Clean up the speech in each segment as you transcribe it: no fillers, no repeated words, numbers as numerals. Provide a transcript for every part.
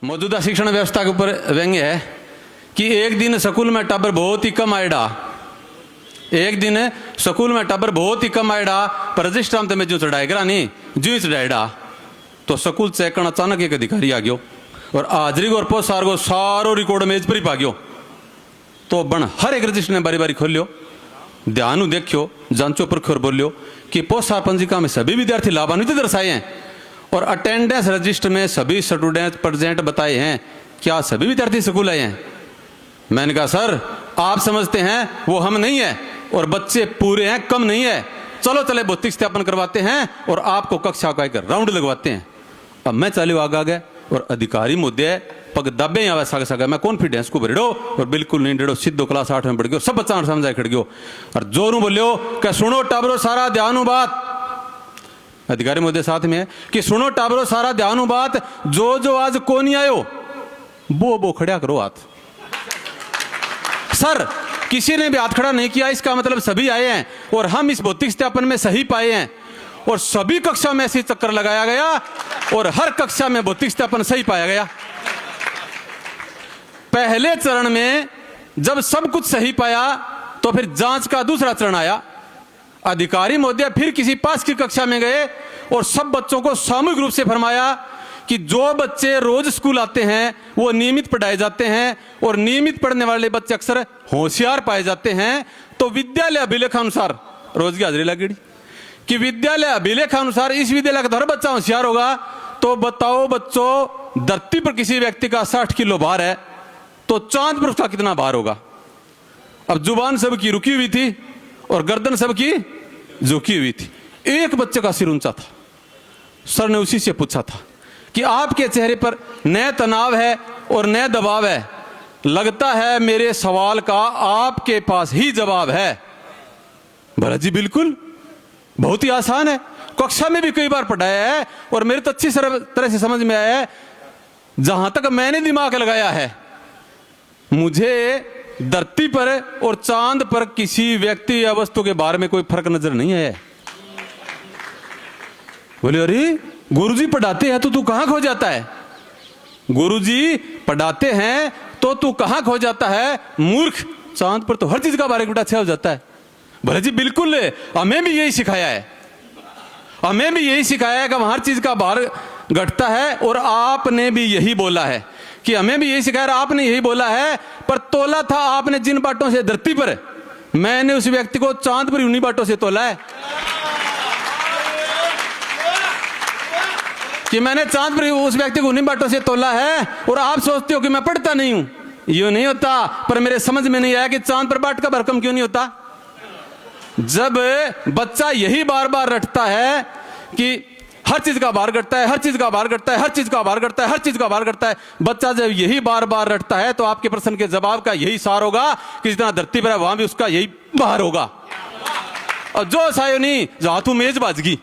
मौजूदा शिक्षण व्यवस्था के ऊपर व्यंग्य है कि एक दिन स्कूल में टाबर बहुत ही कम आएडा, एक दिन स्कूल में टाबर बहुत ही कम आएडा, पर रजिस्टर में जो चढ़ाएगा नहीं जो ही चढ़ाएडा। तो स्कूल चेक करना अचानक एक अधिकारी आ गयो और हाजरी और पोस्ट सार को सारो रिकॉर्ड मेज पर ही पा गयो। तो बन हर एक रजिस्टर ने बारी बारी खोलियो, ध्यान देखियो, जांचो परखो और बोलियो कि पोस्ट सार पंजिका में सभी विद्यार्थी लाभान्वित दर्शाए हैं और अटेंडेंस रजिस्टर में सभी स्टूडेंट प्रेजेंट बताए हैं, क्या सभी विद्यार्थी स्कूल आए हैं? मैंने कहा सर आप समझते हैं वो हम नहीं है और बच्चे पूरे हैं, कम नहीं है, चलो चले भौतिक सत्यापन करवाते हैं और आपको कक्षा का एक राउंड लगवाते हैं। अब मैं चालू आगा गया और अधिकारी मुद्दे पग दबे आवे साग साग मैं कॉन्फिडेंस को भरेडो और बिल्कुल नहीं डेड़ो, सीधो क्लास 8 में पढ़ गयो, सब बच्चा समझा खड़ गयो और जोरू बोलियो क्या सुनो टाबरो सारा ध्यान बात। अधिकारी मुद्दे साथ में है कि सुनो टाबरो सारा ध्यान बात, जो आज को नहीं आयो वो खड़ा करो हाथ। सर किसी ने भी हाथ खड़ा नहीं किया, इसका मतलब सभी आए हैं और हम इस भौतिक सत्यापन में सही पाए हैं और सभी कक्षा में ऐसे चक्कर लगाया गया और हर कक्षा में भौतिक सत्यापन सही पाया गया। पहले चरण में जब सब कुछ सही पाया तो फिर जांच का दूसरा चरण आया। अधिकारी महोदय फिर किसी पास की कक्षा में गए और सब बच्चों को सामूहिक रूप से फरमाया कि जो बच्चे रोज स्कूल आते हैं वो नियमित पढ़ाए जाते हैं और नियमित पढ़ने वाले बच्चे अक्सर होशियार पाए जाते हैं। तो विद्यालय अभिलेखानुसार रोज की हाजिरी लगेगी कि विद्यालय अभिलेखानुसार इस विद्यालय का हर बच्चा होशियार होगा। तो बताओ बच्चों, धरती पर किसी व्यक्ति का 60 किलो भार है तो चांद पर उसका कितना भार होगा? अब जुबान सबकी रुकी हुई थी और गर्दन सबकी झुकी हुई थी। एक बच्चे का सिर ऊंचा था। सर ने उसी से पूछा था कि आपके चेहरे पर नया तनाव है और नया दबाव है, लगता है मेरे सवाल का आपके पास ही जवाब है। भला जी बिल्कुल, बहुत ही आसान है, कक्षा में भी कई बार पढ़ाया है और मेरे तो अच्छी तरह से समझ में आया है। जहां तक मैंने दिमाग लगाया है, मुझे धरती पर और चांद पर किसी व्यक्ति या वस्तु के बारे में कोई फर्क नजर नहीं है। बोले अरे गुरुजी पढ़ाते हैं तो तू कहां खो जाता है? गुरुजी पढ़ाते हैं तो तू कहां खो जाता है मूर्ख, चांद पर तो हर चीज का बारे में अच्छा हो जाता है। भले जी बिल्कुल, हमें भी यही सिखाया है, हमें भी यही सिखाया है कि हर चीज का भार घटता है और आपने भी यही बोला है कि हमें भी यही सिखाया, आपने यही बोला है। पर तोला था आपने जिन बाटों से धरती पर, मैंने उस व्यक्ति को चांद पर उन्हीं बाटों से तोला है कि मैंने चांद पर उस व्यक्ति को उन्हीं बाटों से तोला है और आप सोचते हो कि मैं पढ़ता नहीं हूं। ये नहीं होता, पर मेरे समझ में नहीं आया कि चांद पर बाट का भरकम क्यों नहीं होता। जब बच्चा यही बार बार रटता है कि हर चीज का भार घटता है, हर चीज का भार घटता है, हर चीज का भार घटता है, हर चीज का भार घटता है, बच्चा जब यही बार बार रटता है तो आपके प्रश्न के जवाब का यही सार होगा कि जितना धरती पर है वहां भी उसका यही भार होगा। और जो सायो नहीं जो हाथों मेज बाजगी,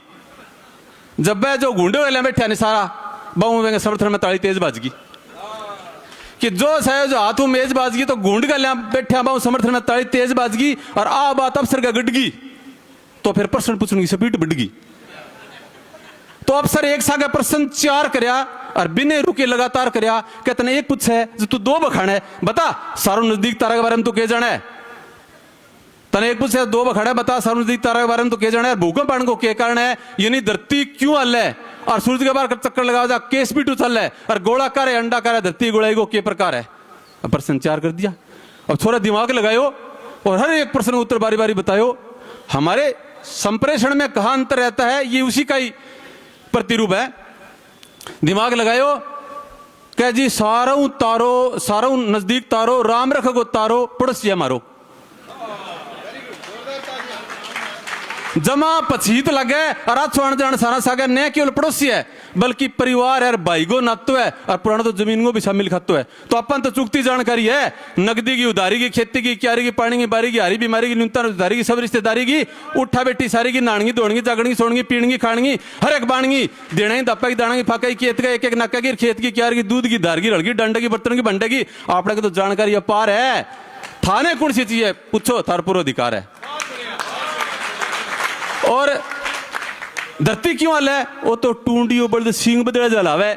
जब वह जो गुंडे वाले बैठे नहीं सारा बहु समर्थन में ताली तेज बाजगी कि जो सायो जो हाथों मेज बाजगी तो गुंड का बैठे बहु समर्थन में ताली तेज बाजगी और आ बात अफसर का गडगी तो फिर प्रश्न पूछने की स्पीड बढ़गी। तो अफसर एक सागे प्रश्न 4 करया और बिने रुके लगातार करया, कहते ने एक पूछे जो तू 2 बखाने है, बता सारो नजदीक तारा के बारे में तू के जाने? तने एक पूछे 2 बखाने बता सारो नजदीक तारा के बारे में तू के जाने? भूकंप आने को के कारण है, यानी धरती क्यों हल है और सूरज के बाहर चक्कर लगा जा केस भी टूचल है और गोलाकार है अंडाकार है, धरती गोलाई को के प्रकार है। अब प्रश्न 4 कर दिया। अब थोड़ा दिमाग लगायो और हर एक प्रश्न उत्तर बारी बारी बतायो। हमारे संप्रेषण में कहां अंतर रहता है ये उसी का ही प्रतिरूप है। दिमाग लगायो कह जी सारो तारो सारो नजदीक तारो राम रख गो तारो पड़ोसिया मारो। जमा पछीत लगे और आन जान सारा सागे न केवल पड़ोसी है बल्कि परिवार है, भाई गो नातो है और पुराना तो जमीन को भी शामिल खातो है। तो अपन तो चुकती जानकारी है, नकदी की, उधारी की, खेती की, क्यारी की, पानी की, बारी की, हारी बीमारी की, न्यूनतम उधारी की, सब रिश्तेदारी की, उठा बेटी सारी की, नाणगी दौड़गी जागड़गी सोड़गी पीणगी खाणगी हर एक बाणगी देना दप्पा की दाना की फाका की खेत का एक एक नक्का की खेत की क्यार की दूध की धार की रड़गी डंडे की बर्तन की भंडे की। आपने की तो जानकारी अपार है। थाने कौन सी चीज है पूछो, थार पूरा अधिकार है। और धरती क्यों हल है? वो तो टूंडियो बल्द सिंह बदले जलावे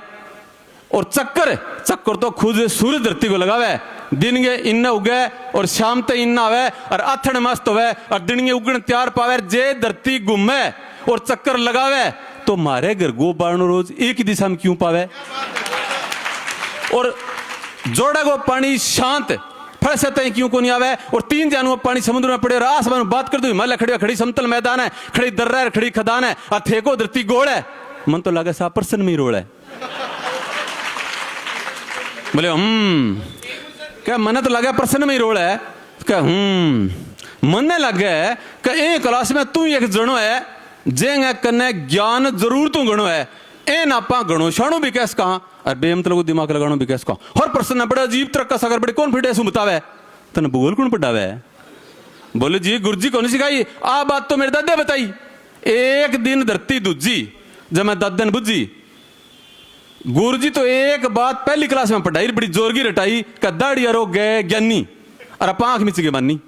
और चक्कर चक्कर तो खुद सूरज धरती को लगावे, दिन के इन उगे और शाम तक इन आवे और आथण मस्त होवे और दिन के उगण त्यार पावे। जे धरती घूमे और चक्कर लगावे तो मारे घर गो बारणो रोज एक ही दिशा में क्यों पावे। और जोड़ा को पानी शांत फल से तय क्यों को नहीं आवे। और 3 जानवर पानी समुद्र में पड़े और आसमान में बात कर दो, हिमालय खड़ी खड़ी समतल मैदान है, खड़ी दर्रा है, खड़ी खदान है और थेको धरती गोड़ है। मन तो लगे सा पर्सन में ही रोल है। बोले क्या मन तो लगे पर्सन में ही रोल है। क्या मन लगे कि एक क्लास में तू एक जनो है जेंगे कने ज्ञान जरूर तू गणो है। ए नापा गणो शाणो भी कैस कहा और बेमतलब दिमाग लगानो भी कैस कहा। हर पर्सन बड़ा अजीब तरह का सागर बड़े कौन फिटे बतावे तने भूगोल कौन पढ़ावे। बोले जी गुरुजी कौन सिखाई आ बात तो मेरे दादे बताई। एक दिन धरती दूजी जब मैं दादे ने बुझी। गुरुजी तो एक बात पहली क्लास में पढ़ाई बड़ी जोर की रटाई का दाढ़ी यारो गए ज्ञानी और आप आंख मिच के बानी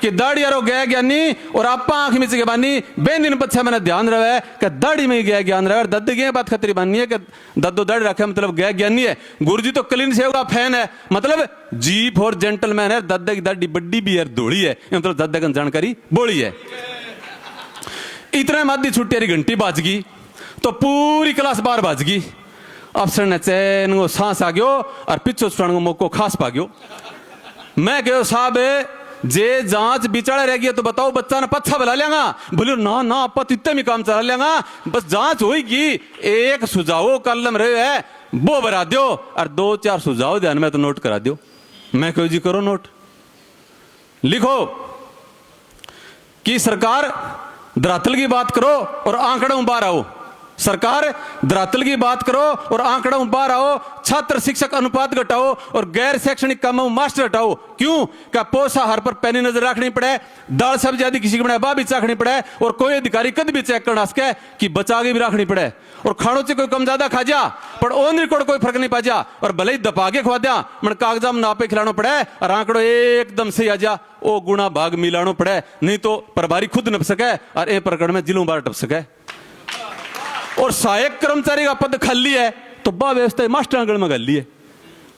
कि दाढ़ी यारो गया ज्ञानी और आप आंख मिच के बानी। बे दिन पछा मैंने ध्यान रहे कि दाढ़ी में गया ज्ञान रहे और दद्द गए बात खतरी बानी है कि दद्दो दाढ़ी रखे मतलब गया ज्ञानी है। गुरुजी तो क्लीन सेव का फैन है मतलब जीप और जेंटलमैन है। दद्दे की दाढ़ी बड्डी भी है धोड़ी है मतलब दद्दे की जानकारी बोली है। इतना मादी छुट्टी वाली घंटी बाज गई तो पूरी क्लास बाहर बाज गई। अफसर ने चैन को सांस आ गयो और पिछो छुड़ाने को मौको खास पा गयो। मैं कहो साहब जे जांच बिचाड़ा रह गया तो बताओ बच्चा ने पच्छा बुला लेगा। बोले ना ना आप तो इतने में काम चला लेगा बस जांच होगी। एक सुझाव कलम रहे है वो भरा दो और 2-4 सुझाव ध्यान में तो नोट करा दो। मैं कहो जी करो नोट लिखो कि सरकार धरातल की बात करो और आंकड़ों बाहर आओ। सरकार धरातल की बात करो और आंकड़ों बाहर आओ। छात्र शिक्षक अनुपात घटाओ और गैर शैक्षणिक कामों मास्टर हटाओ। क्यों क्या पोषाहार पर पैनी नजर रखनी पड़े। दाल सब्जी आदि किसी को बनाए बा भी चाखनी पड़े और कोई अधिकारी कद भी चेक करना सके कि बचा के भी रखनी पड़े। और खानों से कोई कम ज्यादा खा जा पर ओन रिकॉर्ड कोई फर्क नहीं पा जा और भले ही दबा के खवा दिया मन कागजात में नापे खिलाना पड़े और आंकड़ो एकदम से आ जा ओ गुणा भाग मिलानो पड़े। नहीं तो प्रभारी खुद नप सके और ए प्रकरण में जिलों बार टप सके। और सहायक कर्मचारी का पद खाली है तो बा व्यवस्था मास्टर आंगण में गली है।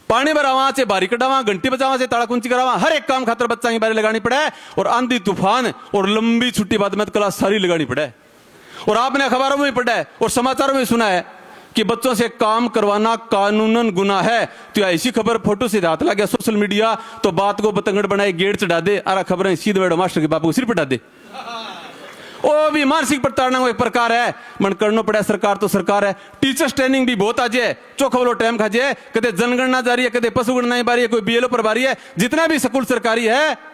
पानी भरावा से बारी कटावा घंटी बजावा से ताला कुंची करावा हर एक काम खातर बच्चा की बारी लगानी पड़े। और आंधी तूफान और लंबी छुट्टी बाद में क्लास सारी लगानी पड़े। और आपने अखबारों में पढ़ा है और समाचारों में सुना है कि बच्चों से काम करवाना कानूनन गुनाह है। तो ऐसी खबर फोटो से हाथ लग गया सोशल मीडिया तो बात को बतंगड़ बनाए गेट चढ़ा दे और खबरें सीधे बैठो मास्टर के बापू को सिर पटा दे। वो भी मानसिक प्रताड़ना एक प्रकार है मन करना पड़ा। सरकार तो सरकार है। टीचर्स ट्रेनिंग भी बहुत आज है चौखा बोलो टाइम खाजे कदे जनगणना जारी है कदे पशु गणना बारी है कोई बीएलओ पर बारी है। जितना भी स्कूल सरकारी है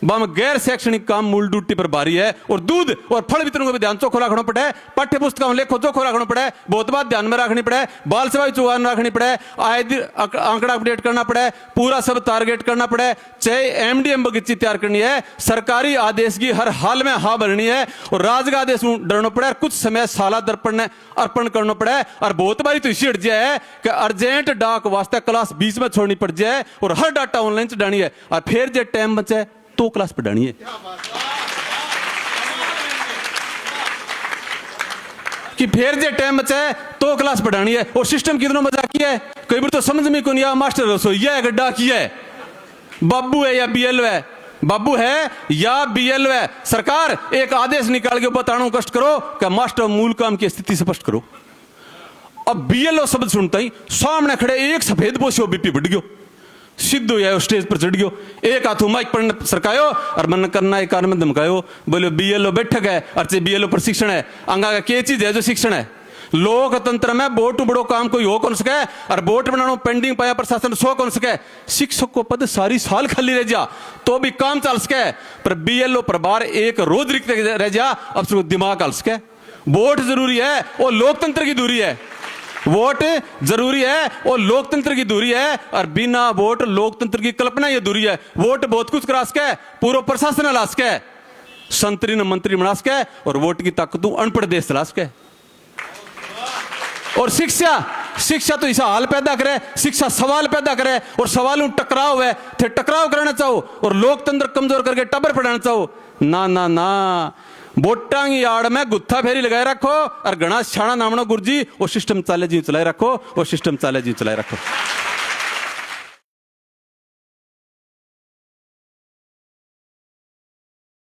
बम गैर शैक्षणिक काम मूल ड्यूटी पर बारी है। और दूध और फल वितरण को भी ध्यान चोखो रखना पड़े। पाठ्य पुस्तकों लेखो चोखो रखना पड़े। बहुत बात ध्यान में रखनी पड़े। बाल सेवा चुहान रखनी पड़े। आए आंकड़ा अपडेट करना पड़े। पूरा सब टारगेट करना पड़े। चाहे एमडीएम बगीची तैयार करनी है। सरकारी आदेश की हर हाल में हाँ भरनी है और राजगा आदेश डरना पड़े। कुछ समय साला दर्पण ने अर्पण करना पड़े। और बहुत बारी तो इसी हट जाए कि अर्जेंट डाक वास्ते क्लास बीच में छोड़नी पड़ जाए और हर डाटा ऑनलाइन चढ़ानी है और फिर जो टाइम बचे तो क्लास पढ़ानी है। कि फिर जे टाइम बचा है तो क्लास पढ़ानी है। और सिस्टम कितना मजाकी है कई बार तो समझ में को नहीं आ मास्टर रसोईया है गड्ढा किया है बाबू है या बीएलओ है बाबू है या बीएलओ है। सरकार एक आदेश निकाल के बताना कष्ट करो कि मास्टर मूल काम की स्थिति स्पष्ट करो। अब बीएलओ शब्द सुनता ही सामने खड़े एक सफेद पोशियो बीपी बढ़ गयो सिद्धू या स्टेज पर चढ़ गयो एक हाथों माइक पर सरकायो और मन करना एक कान में धमकायो। बोले बीएलओ बैठक है और बीएलओ प्रशिक्षण है। अंगा का क्या चीज है जो शिक्षण है। लोकतंत्र में वोट बड़ो काम कोई हो कौन सके और वोट बनाना पेंडिंग पाया प्रशासन सो कौन सके। शिक्षक को पद सारी साल खाली रह जा तो भी काम चल सके पर बीएलओ प्रभार एक रोज रिक्त रह जा अब दिमाग चल सके। वोट जरूरी है और लोकतंत्र की दूरी है। वोट जरूरी है और लोकतंत्र की दूरी है और बिना वोट लोकतंत्र की कल्पना ये दूरी है। वोट बहुत कुछ करा सके पूरा प्रशासन ला सके संतरी ने मंत्री बना सके और वोट की ताकत अनपढ़ देश चला सके। और शिक्षा तो ऐसा हाल पैदा करे शिक्षा सवाल पैदा करे और सवालों टकराव है थे टकराव करना चाहो और लोकतंत्र कमजोर करके टबर पढ़ाना चाहो ना ना ना वोटां की आड़ में गुत्था फेरी लगाए रखो और घना छाणा नामनो गुरजी वो सिस्टम चाले जी चलाए रखो, वो सिस्टम चाले जी चलाए रखो।